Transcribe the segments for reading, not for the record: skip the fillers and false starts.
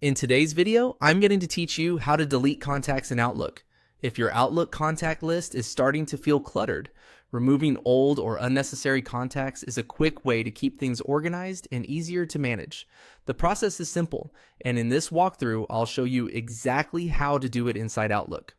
In today's video, I'm going to teach you how to delete contacts in Outlook. If your Outlook contact list is starting to feel cluttered, removing old or unnecessary contacts is a quick way to keep things organized and easier to manage. The process is simple, and in this walkthrough, I'll show you exactly how to do it inside Outlook.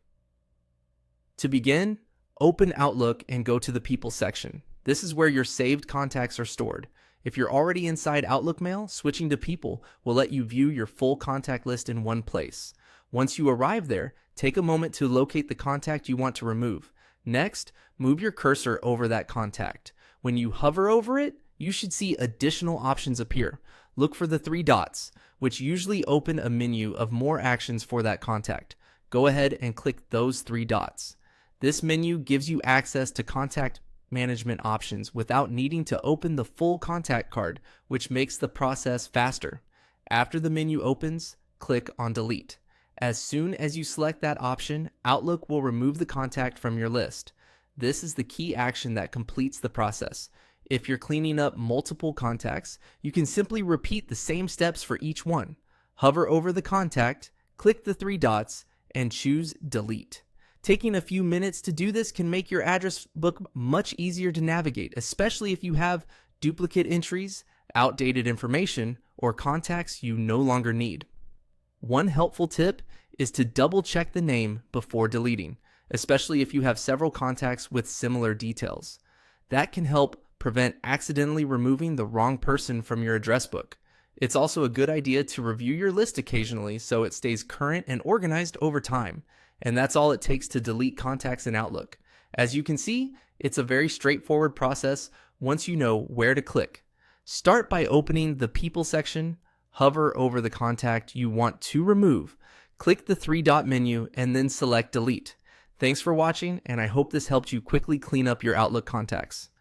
To begin, open Outlook and go to the People section. This is where your saved contacts are stored. If you're already inside Outlook Mail, switching to People will let you view your full contact list in one place. Once you arrive there, take a moment to locate the contact you want to remove. Next, move your cursor over that contact. When you hover over it, you should see additional options appear. Look for the three dots, which usually open a menu of more actions for that contact. Go ahead and click those three dots. This menu gives you access to contact management options without needing to open the full contact card, which makes the process faster. After the menu opens, click on Delete. As soon as you select that option, Outlook will remove the contact from your list. This is the key action that completes the process. If you're cleaning up multiple contacts, you can simply repeat the same steps for each one. Hover over the contact, click the three dots, and choose Delete. Taking a few minutes to do this can make your address book much easier to navigate, especially if you have duplicate entries, outdated information, or contacts you no longer need. One helpful tip is to double check the name before deleting, especially if you have several contacts with similar details. That can help prevent accidentally removing the wrong person from your address book. It's also a good idea to review your list occasionally so it stays current and organized over time. And that's all it takes to delete contacts in Outlook. As you can see, it's a very straightforward process once you know where to click. Start by opening the People section, hover over the contact you want to remove, click the three-dot menu, and then select Delete. Thanks for watching, and I hope this helped you quickly clean up your Outlook contacts.